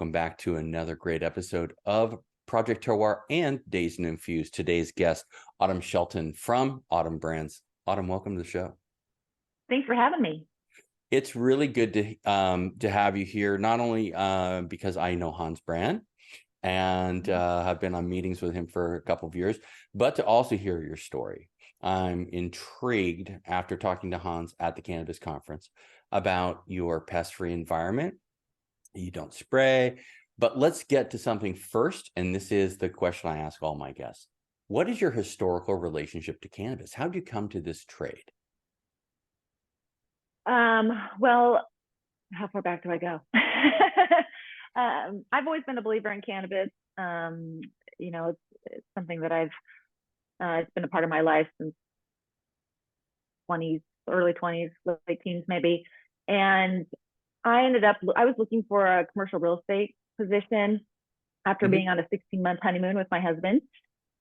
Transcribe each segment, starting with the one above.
welcome back to another great episode of Project Terroir and Dazed and Infused. Today's guest, Autumn Shelton from Autumn Brands. Autumn, welcome to the show. Thanks for having me. It's really good to have you here, not only because I know Hans Brand and have been on meetings with him for a couple of years, but to also hear your story. I'm intrigued after talking to Hans at the cannabis conference about your pest-free environment. You don't spray, but let's get to something first. And this is the question I ask all my guests. What is your historical relationship to cannabis? How did you come to this trade? Well, how far back do I go? I've always been a believer in cannabis. It's something that it's been a part of my life since early 20s, late teens maybe. And I was looking for a commercial real estate position after being on a 16-month honeymoon with my husband.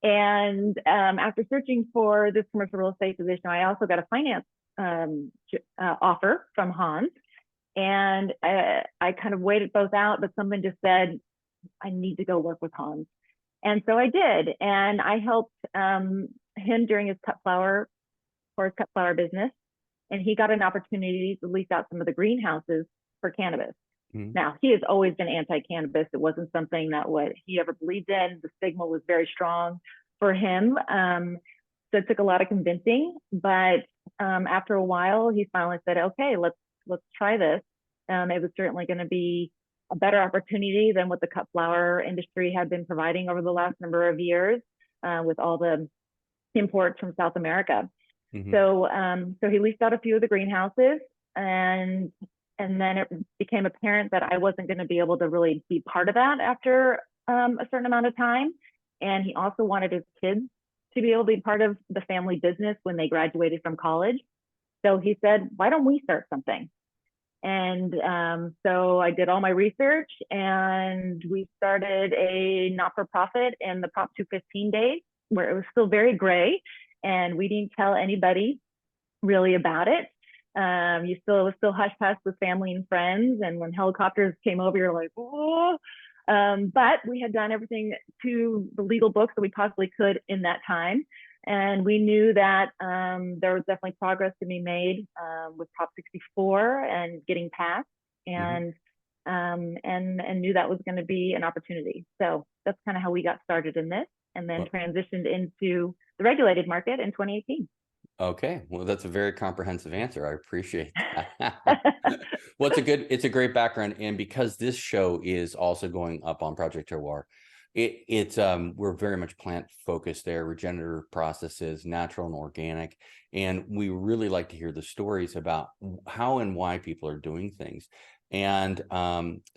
And after searching for this commercial real estate position, I also got a finance offer from Hans. And I kind of weighed it both out, but something just said, I need to go work with Hans. And so I did. And I helped him during his cut flower business. And he got an opportunity to lease out some of the greenhouses for cannabis. Now, he has always been anti-cannabis. It wasn't something that he ever believed in. The stigma was very strong for him. So it took a lot of convincing. But after a while, he finally said, okay, let's try this. It was certainly going to be a better opportunity than what the cut flower industry had been providing over the last number of years with all the imports from South America. So he leased out a few of the greenhouses, and then it became apparent that I wasn't going to be able to really be part of that after a certain amount of time. And he also wanted his kids to be able to be part of the family business when they graduated from college. So he said, why don't we start something? And so I did all my research, and we started a not-for-profit in the Prop 215 days, where it was still very gray, and we didn't tell anybody really about it. It was still hush-hush with family and friends, and when helicopters came over, you're like, oh. But we had done everything to the legal books that we possibly could in that time. And we knew that there was definitely progress to be made with Prop 64 and getting passed, and knew that was going to be an opportunity. So that's kind of how we got started in this, and then transitioned into the regulated market in 2018. Okay, well, that's a very comprehensive answer. I appreciate that. Well, it's a great background, and because this show is also going up on Project Terroir, we're very much plant focused there, regenerative processes, natural and organic, and we really like to hear the stories about how and why people are doing things. And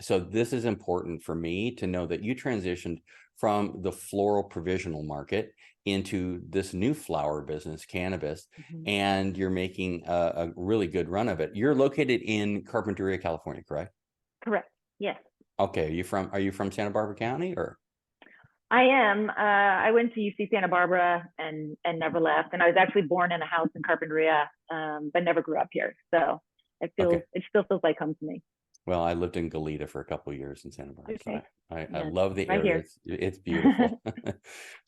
so this is important for me to know that you transitioned from the floral provisional market into this new flower business, cannabis, and you're making a really good run of it. You're located in Carpinteria, California, correct? Correct. Yes. Okay. Are you from Santa Barbara County, or? I am. I went to UC Santa Barbara and never left. And I was actually born in a house in Carpinteria, but never grew up here. So it still feels like home to me. Well, I lived in Goleta for a couple of years in Santa Barbara. Okay. So I love the area. It's beautiful.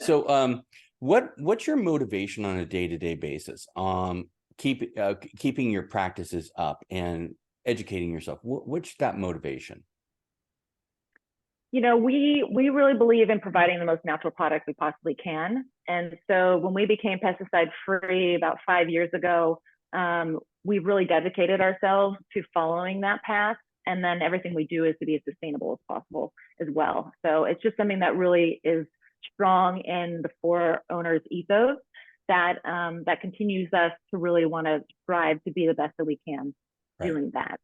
So what's your motivation on a day-to-day basis? Keeping your practices up and educating yourself. What's that motivation? We really believe in providing the most natural product we possibly can. And so when we became pesticide free about 5 years ago, we really dedicated ourselves to following that path. And then everything we do is to be as sustainable as possible as well. So it's just something that really is strong in the four owners' ethos that continues us to really want to strive to be the best that we can doing that.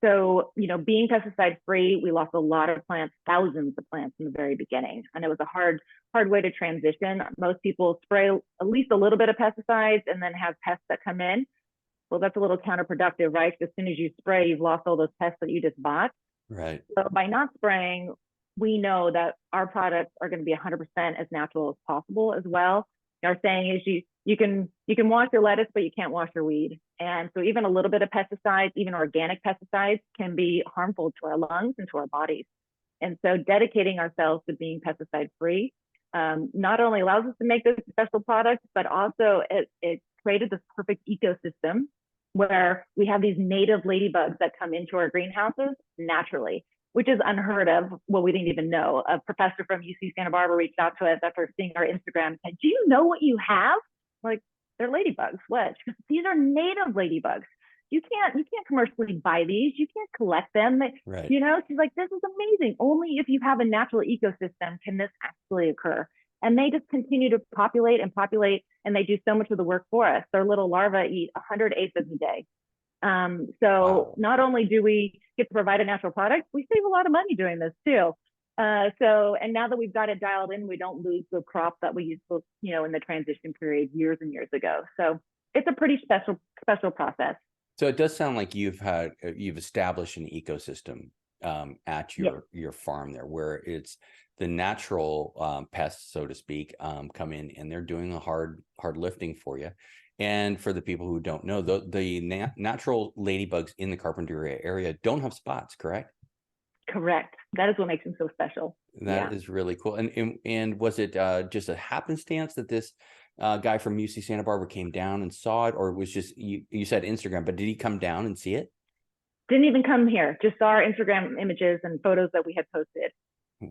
So, being pesticide free, we lost a lot of plants, thousands of plants in the very beginning. And it was a hard way to transition. Most people spray at least a little bit of pesticides and then have pests that come in. Well, that's a little counterproductive, right? As soon as you spray, you've lost all those pests that you just bought. Right. So by not spraying, we know that our products are going to be 100% as natural as possible as well. Our saying is you can wash your lettuce, but you can't wash your weed. And so even a little bit of pesticides, even organic pesticides, can be harmful to our lungs and to our bodies. And so dedicating ourselves to being pesticide free not only allows us to make this special product, but also it created this perfect ecosystem where we have these native ladybugs that come into our greenhouses naturally, which is unheard of. Well, we didn't even know. A professor from UC Santa Barbara reached out to us after seeing our Instagram and said, "Do you know what you have?" Like, they're ladybugs. What? These are native ladybugs. You can't commercially buy these. You can't collect them. Right. You know, she's like, "This is amazing. Only if you have a natural ecosystem can this actually occur." And they just continue to populate and populate, and they do so much of the work for us. Their little larvae eat 100 aphids a day. So not only do we get to provide a natural product, we save a lot of money doing this too. And now that we've got it dialed in, we don't lose the crop that we used to, in the transition period years and years ago. So it's a pretty special process. So it does sound like you've established an ecosystem at your farm there, where it's the natural pests, so to speak, come in and they're doing a hard lifting for you. And for the people who don't know, the natural ladybugs in the Carpinteria area don't have spots, correct? Correct. That is what makes them so special. That is really cool. And was it just a happenstance that this guy from UC Santa Barbara came down and saw it, or was just you said Instagram, but did he come down and see it? Didn't even come here. Just saw our Instagram images and photos that we had posted,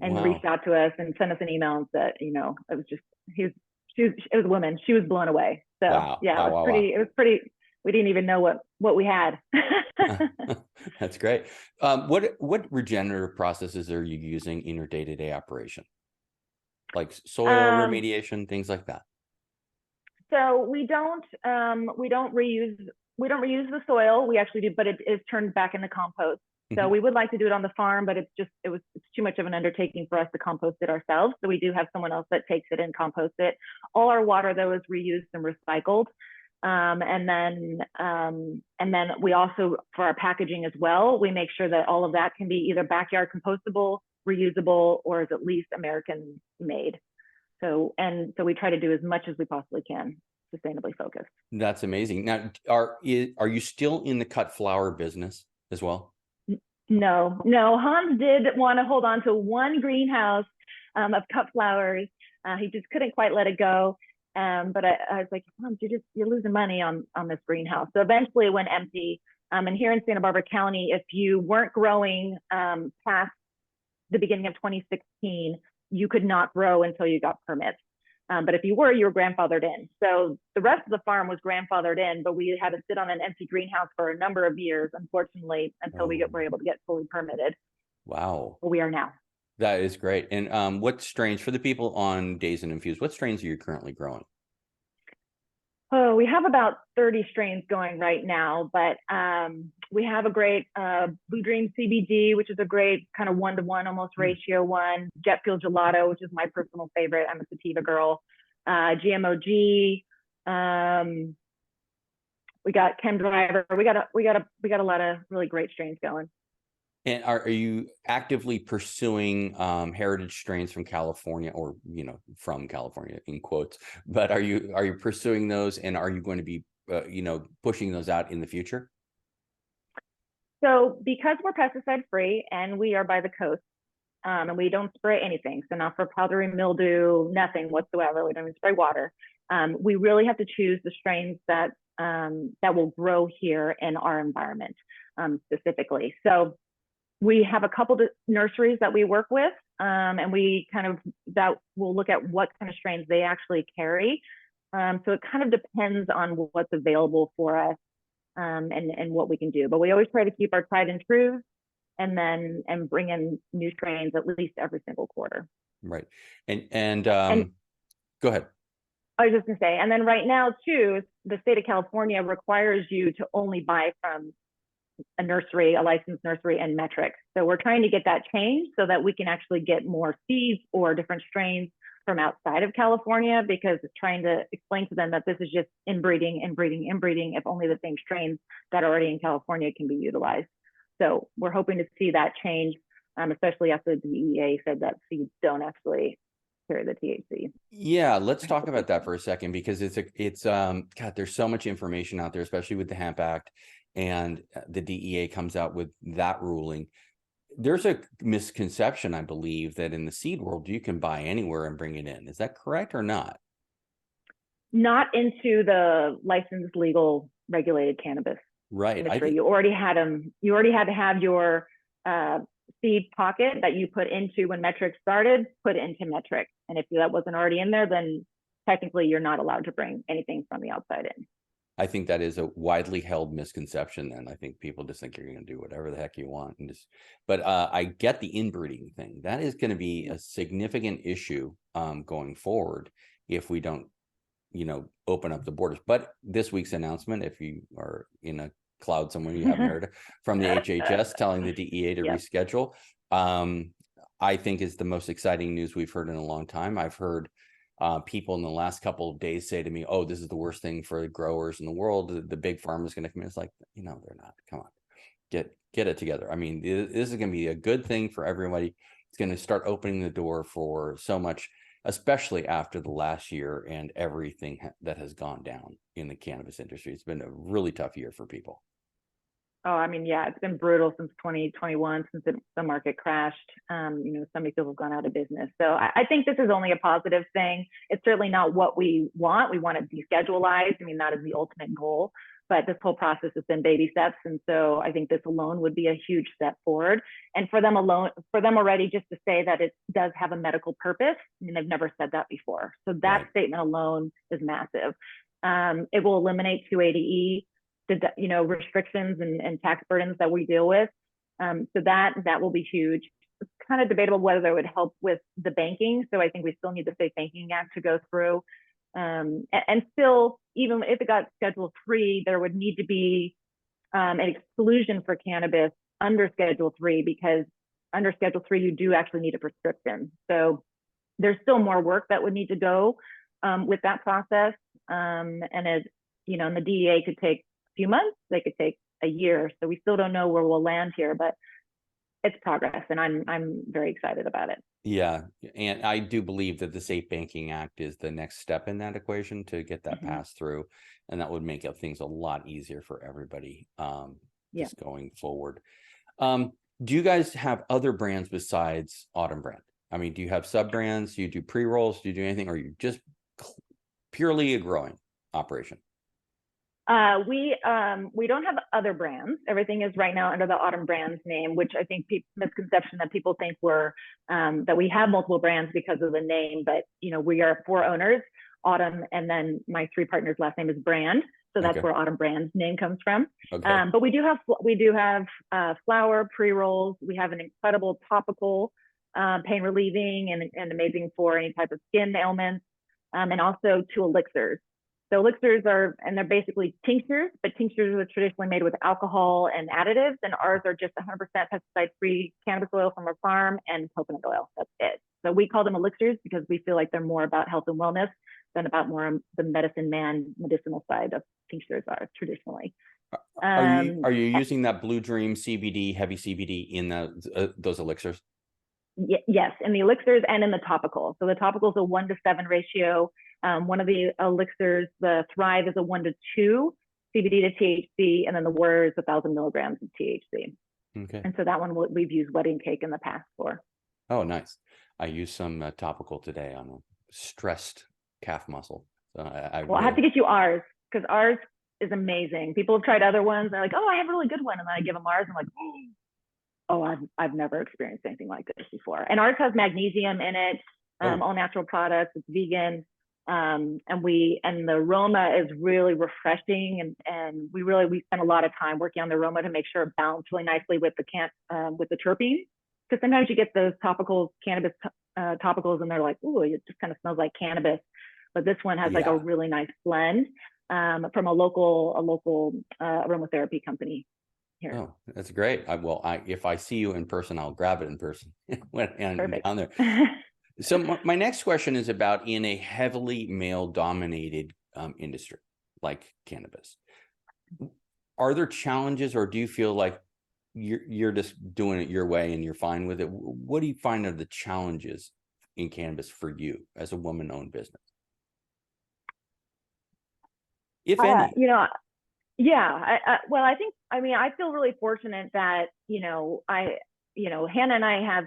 and reached out to us and sent us an email and said, it was just it was a woman. She was blown away. So it was pretty. We didn't even know what we had. That's great. What regenerative processes are you using in your day-to-day operation? Like soil remediation, things like that. So we don't reuse the soil. We actually do, but it is turned back into compost. So we would like to do it on the farm, but it's too much of an undertaking for us to compost it ourselves. So we do have someone else that takes it and composts it. All our water though is reused and recycled. And then we also, for our packaging as well, we make sure that all of that can be either backyard compostable, reusable, or is at least American made. So we try to do as much as we possibly can, sustainably focused. That's amazing. Now, are you still in the cut flower business as well? No. Hans did want to hold on to one greenhouse of cut flowers. He just couldn't quite let it go. But I was like, Hans, you're losing money on this greenhouse. So eventually it went empty. And here in Santa Barbara County, if you weren't growing past the beginning of 2016, you could not grow until you got permits. But if you were grandfathered in. So the rest of the farm was grandfathered in, but we had to sit on an empty greenhouse for a number of years, unfortunately, until we were able to get fully permitted. Wow. But we are now. That is great. And what strains, for the people on Dazed and Infused, what strains are you currently growing? Oh, we have about 30 strains going right now, but we have a great Blue Dream CBD, which is a great kind of 1-to-1 almost ratio one. Jet Fuel Gelato, which is my personal favorite. I'm a sativa girl. GMOG. We got Chem Driver. We got a lot of really great strains going. And are you actively pursuing heritage strains from California, or from California in quotes? But are you pursuing those, and are you going to be pushing those out in the future? So because we're pesticide free and we are by the coast, and we don't spray anything, so not for powdery mildew, nothing whatsoever. We don't even spray water. We really have to choose the strains that will grow here in our environment specifically. So we have a couple of nurseries that we work with, and we that will look at what kind of strains they actually carry. So it kind of depends on what's available for us and what we can do. But we always try to keep our tried and true, and bring in new strains at least every single quarter. Right. And go ahead. I was just gonna say, and then right now too, the state of California requires you to only buy from a nursery, a licensed nursery, and metrics. So we're trying to get that changed so that we can actually get more seeds or different strains from outside of California, because it's trying to explain to them that this is just inbreeding, if only the same strains that are already in California can be utilized. So we're hoping to see that change, especially after the DEA said that seeds don't actually carry the THC. Yeah, let's talk about that for a second, because God, there's so much information out there, especially with the Hemp Act, and the DEA comes out with that ruling. There's a misconception, I believe, that in the seed world you can buy anywhere and bring it in. Is that correct or not? Not into the licensed, legal, regulated cannabis Right. industry. You already had them. You already had to have your seed pocket that you put into when Metric started, put it into Metric. And if that wasn't already in there, then technically you're not allowed to bring anything from the outside in. I think that is a widely held misconception. And I think people just think you're going to do whatever the heck you want. And just, but I get the inbreeding thing. That is going to be a significant issue going forward if we don't, open up the borders. But this week's announcement, if you are in a cloud somewhere you haven't heard, from the HHS telling the DEA to reschedule, I think is the most exciting news we've heard in a long time. I've heard people in the last couple of days say to me, "Oh, this is the worst thing for the growers in the world. The big farm is going to come in." It's like, they're not. Come on, get it together. I mean, this is going to be a good thing for everybody. It's going to start opening the door for so much, especially after the last year and everything that has gone down in the cannabis industry. It's been a really tough year for people. Oh, I mean, yeah, it's been brutal since 2021, since the market crashed. So many people have gone out of business. So I think this is only a positive thing. It's certainly not what we want. We want it deschedulized. I mean, that is the ultimate goal. But this whole process has been baby steps. And so I think this alone would be a huge step forward. And for them already just to say that it does have a medical purpose, I mean, they've never said that before. So that statement alone is massive. It will eliminate 280E, restrictions and tax burdens that we deal with. So that will be huge. It's kind of debatable whether it would help with the banking. So I think we still need the Safe Banking Act to go through. And still, even if it got Schedule 3, there would need to be an exclusion for cannabis under Schedule 3, because under Schedule 3, you do actually need a prescription. So there's still more work that would need to go with that process. And the DEA could take a few months, they could take a year. So we still don't know where we'll land here, but it's progress, and I'm very excited about it. Yeah, and I do believe that the Safe Banking Act is the next step in that equation to get that passed through, and that would make things a lot easier for everybody just going forward. Do you guys have other brands besides Autumn Brand? I mean, do you have sub brands? Do you do pre-rolls? Do you do anything, or are you just purely a growing operation? We don't have other brands. Everything is right now under the Autumn Brands name, which I think misconception that people think that we have multiple brands because of the name, but we are 4 owners, Autumn, and then my 3 partners' last name is Brand, so that's where Autumn Brands name comes from. But we do have flower pre-rolls. We have an incredible topical pain relieving and amazing for any type of skin ailments, and also 2 elixirs. So elixirs they're basically tinctures, but tinctures are traditionally made with alcohol and additives, and ours are just 100% pesticide-free cannabis oil from our farm and coconut oil. That's it. So we call them elixirs because we feel like they're more about health and wellness than about more the medicinal side of tinctures are traditionally. Are you using that Blue Dream CBD, heavy CBD in those elixirs? Yes, in the elixirs and in the topical. So the topical is a 1-to-7 ratio. One of the elixirs, the Thrive, is a 1-to-2 CBD to THC, and then the Warrior is 1,000 milligrams of THC. Okay. And so that one we've used wedding cake in the past for. Oh, nice. I used some topical today on a stressed calf muscle. So I have to get you ours, because ours is amazing. People have tried other ones. They're like, "Oh, I have a really good one," and then I give them ours. I'm like, "Oh, I've never experienced anything like this before." And ours has magnesium in it, all natural products. It's vegan. And the aroma is really refreshing, and we spend a lot of time working on the aroma to make sure it balances really nicely with the terpenes, because sometimes you get those topical cannabis topicals and they're like, "Ooh, it just kind of smells like cannabis," but this one has like a really nice blend from a local aromatherapy company here. Oh, that's great. If I see you in person, I'll grab it in person when I'm down there. So my next question is about in a heavily male-dominated industry like cannabis. Are there challenges, or do you feel like you're just doing it your way and you're fine with it? What do you find are the challenges in cannabis for you as a woman-owned business, if any? Yeah, well, I feel really fortunate that, Hannah and I have,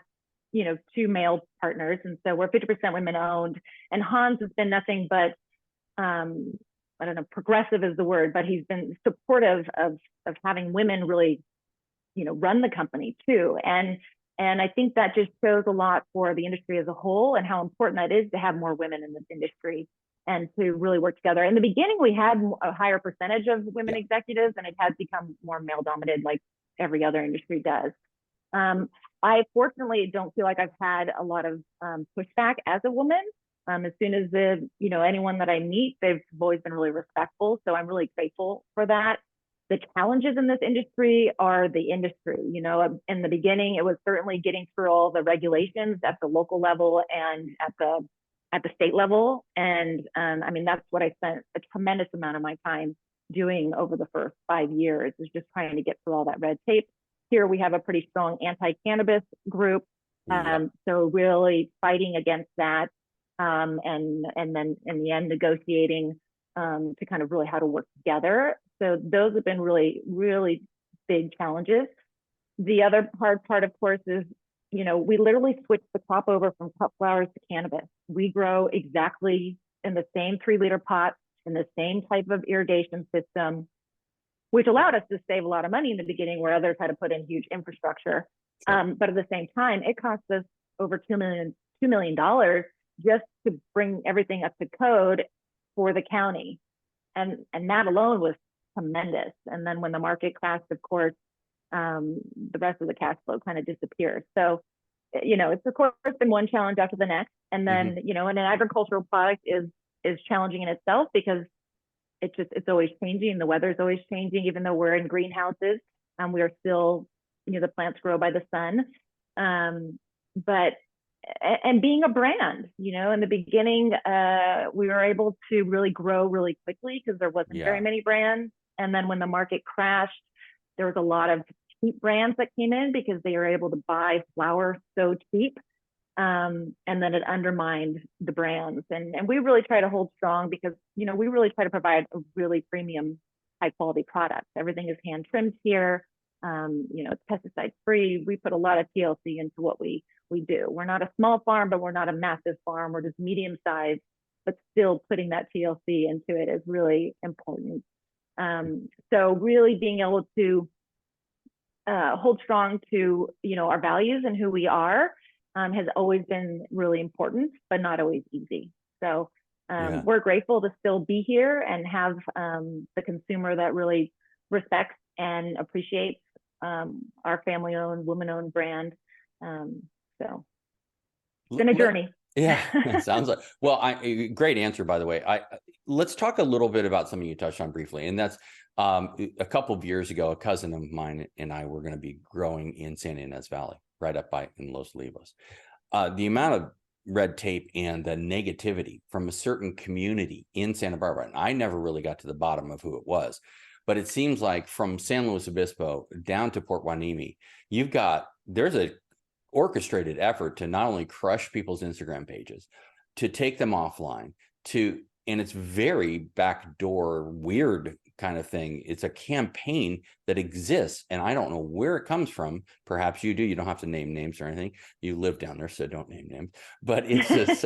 two male partners, and so we're 50% women owned, and Hans has been nothing but, I don't know, progressive is the word, but he's been supportive of having women really, run the company too. And I think that just shows a lot for the industry as a whole and how important that is to have more women in this industry and to really work together. In the beginning, we had a higher percentage of women executives, and it has become more male dominated like every other industry does. I fortunately don't feel like I've had a lot of pushback as a woman. As soon as anyone that I meet, they've always been really respectful. So I'm really grateful for that. The challenges in this industry are the industry. In the beginning, it was certainly getting through all the regulations at the local level and at the state level. And that's what I spent a tremendous amount of my time doing over the first 5 years, is just trying to get through all that red tape. Here we have a pretty strong anti-cannabis group. So really fighting against that. And then in the end, negotiating to kind of really how to work together. So those have been really, really big challenges. The other hard part, of course, is, we literally switched the crop over from cut flowers to cannabis. We grow exactly in the same 3-liter pot, in the same type of irrigation system, which allowed us to save a lot of money in the beginning where others had to put in huge infrastructure. But at the same time, it cost us over $2 million just to bring everything up to code for the county. And that alone was tremendous. And then when the market crashed, of course, the rest of the cash flow kind of disappears. So, it's of course been one challenge after the next. And then, and an agricultural product is challenging in itself because it's always changing. The weather is always changing, even though we're in greenhouses. We are still, the plants grow by the sun. But being a brand, in the beginning, we were able to really grow really quickly because there wasn't very many brands. And then when the market crashed, there was a lot of cheap brands that came in because they were able to buy flower so cheap. And then it undermined the brands. And we really try to hold strong because, we really try to provide a really premium, high quality product. Everything is hand trimmed here. It's pesticide free. We put a lot of TLC into what we do. We're not a small farm, but we're not a massive farm. We're just medium sized, but still putting that TLC into it is really important. So really being able to hold strong to, our values and who we are has always been really important, but not always easy. So we're grateful to still be here and have the consumer that really respects and appreciates our family-owned, woman-owned brand. So it's been a journey. Yeah, it sounds like, well, great answer, by the way. Let's talk a little bit about something you touched on briefly, and that's a couple of years ago, a cousin of mine and I were going to be growing in Santa Ynez Valley, right up in Los Olivos. The amount of red tape and the negativity from a certain community in Santa Barbara, and I never really got to the bottom of who it was, but it seems like from San Luis Obispo down to Port Hueneme, there's a orchestrated effort to not only crush people's Instagram pages, to take them offline, and it's very backdoor, weird kind of thing. It's a campaign that exists, and I don't know where it comes from. Perhaps you do. You don't have to name names or anything. You live down there, so don't name names. But it's just,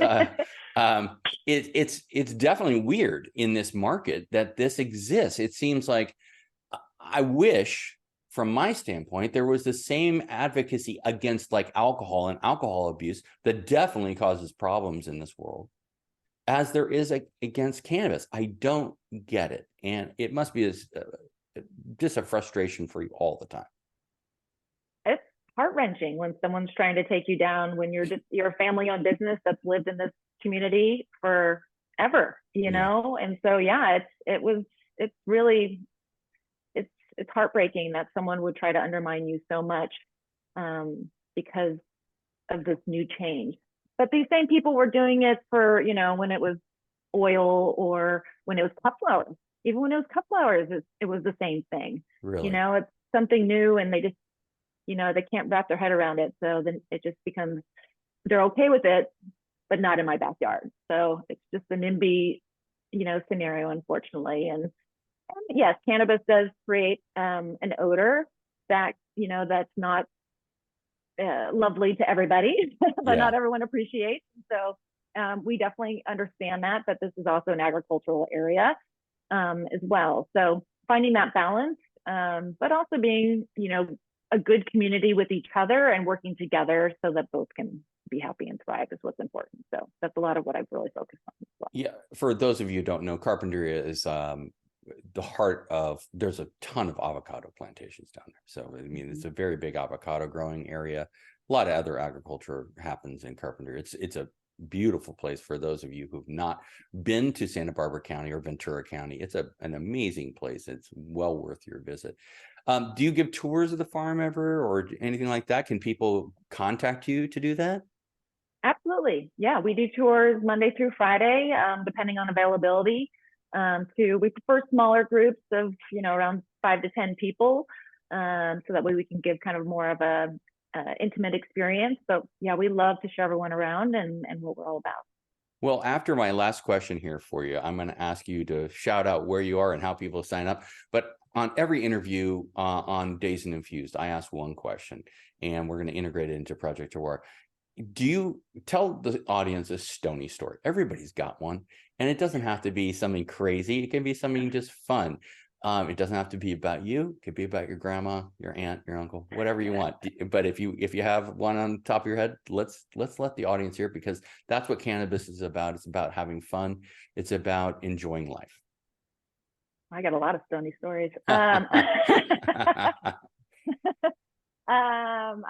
it's definitely weird in this market that this exists. It seems like, I wish, from my standpoint, there was the same advocacy against like alcohol and alcohol abuse that definitely causes problems in this world as there is against cannabis. I don't get it. And it must be just a frustration for you all the time. It's heart-wrenching when someone's trying to take you down, when you're a family-owned business that's lived in this community forever, know? And so, it's really, it's heartbreaking that someone would try to undermine you so much because of this new change. But these same people were doing it for, when it was oil or when it was cut flowers. Even when it was cut flowers, it was the same thing. Really? It's something new, and they just, they can't wrap their head around it. So then it just becomes, they're okay with it, but not in my backyard. So it's just a NIMBY, scenario, unfortunately. And yes, cannabis does create an odor that, that's not lovely to everybody, but not everyone appreciates. So we definitely understand that this is also an agricultural area as well. So finding that balance, but also being, a good community with each other and working together so that both can be happy and thrive is what's important. So that's a lot of what I've really focused on as well. Yeah. For those of you who don't know, Carpinteria is the heart of, there's a ton of avocado plantations down there. So, I mean, it's a very big avocado growing area. A lot of other agriculture happens in Carpinteria. It's a beautiful place for those of you who've not been to Santa Barbara County or Ventura County. It's an amazing place. It's well worth your visit. Do you give tours of the farm ever or anything like that? Can people contact you to do that? Absolutely. Yeah, we do tours Monday through Friday, depending on availability. We prefer smaller groups of, around 5 to 10 people, so that way we can give kind of more of a intimate experience. But yeah, we love to show everyone around and what we're all about. Well, after my last question here for you, I'm going to ask you to shout out where you are and how people sign up. But on every interview on Dazed and Infused, I ask one question, and we're going to integrate it into Project Terroir. Do you tell the audience a Stony story? Everybody's got one, and it doesn't have to be something crazy. It can be something just fun. It doesn't have to be about you. It could be about your grandma, your aunt, your uncle, whatever you want. But if you have one on top of your head, let's let the audience hear, because that's what cannabis is about. It's about having fun. It's about enjoying life. I got a lot of Stony stories. I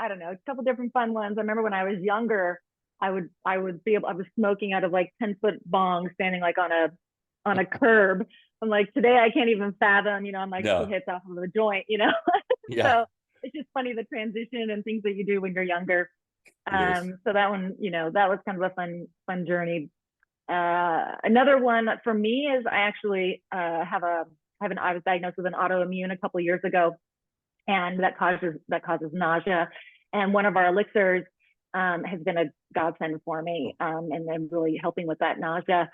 don't know, a couple different fun ones. I remember when I was younger, I was smoking out of like 10-foot bong, standing like on a curb. I'm like, today I can't even fathom, I'm like 2 hits off of a joint, Yeah. So it's just funny, the transition and things that you do when you're younger. So that one, that was kind of a fun journey. Another one for me is I actually I was diagnosed with an autoimmune a couple of years ago, and that causes nausea. And one of our elixirs has been a godsend for me, and then really helping with that nausea.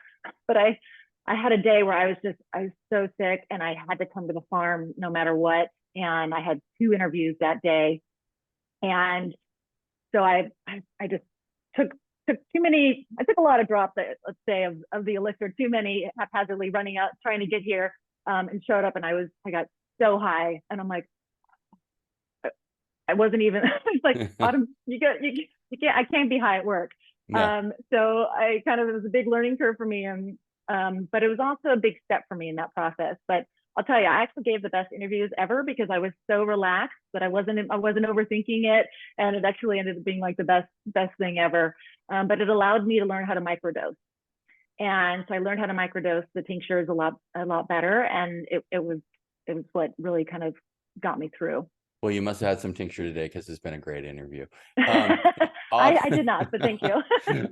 But I had a day where I was so sick, and I had to come to the farm no matter what. And I had 2 interviews that day, and so I just took too many. I took a lot of drops, let's say, of the elixir, too many, haphazardly running out trying to get here, and showed up, and I got so high, and I'm like, I wasn't even. It's like, Autumn, you can't. I can't be high at work. Yeah. So it was a big learning curve for me, and but it was also a big step for me in that process. But I'll tell you, I actually gave the best interviews ever because I was so relaxed that I wasn't overthinking it, and it actually ended up being like the best thing ever. But it allowed me to learn how to microdose, and so I learned how to microdose the tinctures a lot better, and it was what really kind of got me through. Well, you must have had some tincture today, because it's been a great interview. I did not, but thank you.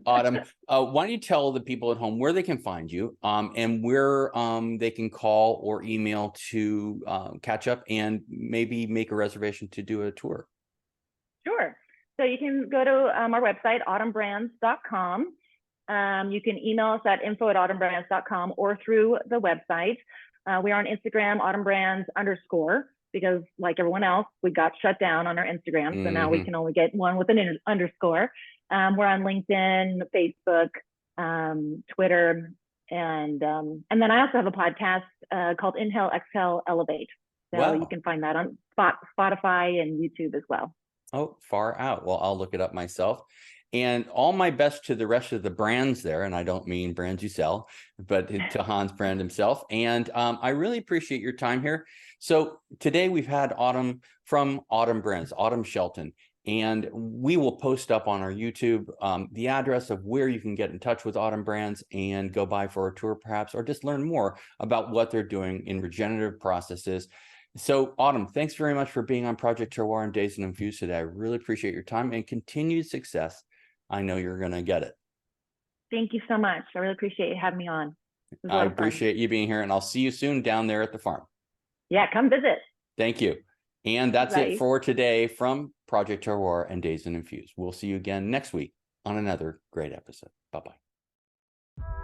Autumn, why don't you tell the people at home where they can find you, and where they can call or email to catch up and maybe make a reservation to do a tour? Sure. So you can go to our website, autumnbrands.com. You can email us at info@autumnbrands.com or through the website. We are on Instagram, autumnbrands_, because like everyone else, we got shut down on our Instagram. So now we can only get one with an underscore. We're on LinkedIn, Facebook, Twitter, and then I also have a podcast called Inhale, Exhale, Elevate. So you can find that on Spotify and YouTube as well. Oh, far out. Well, I'll look it up myself. And all my best to the rest of the brands there. And I don't mean brands you sell, but to Hans Brand himself. And I really appreciate your time here. So today we've had Autumn from Autumn Brands, Autumn Shelton. And we will post up on our YouTube the address of where you can get in touch with Autumn Brands and go by for a tour perhaps, or just learn more about what they're doing in regenerative processes. So Autumn, thanks very much for being on Project Terroir and Dazed and Infused today. I really appreciate your time and continued success. I know you're going to get it. Thank you so much. I really appreciate you having me on. I appreciate you being here, and I'll see you soon down there at the farm. Yeah, come visit. Thank you. And that's it for today from Project Terroir and Dazed and Infused. We'll see you again next week on another great episode. Bye-bye.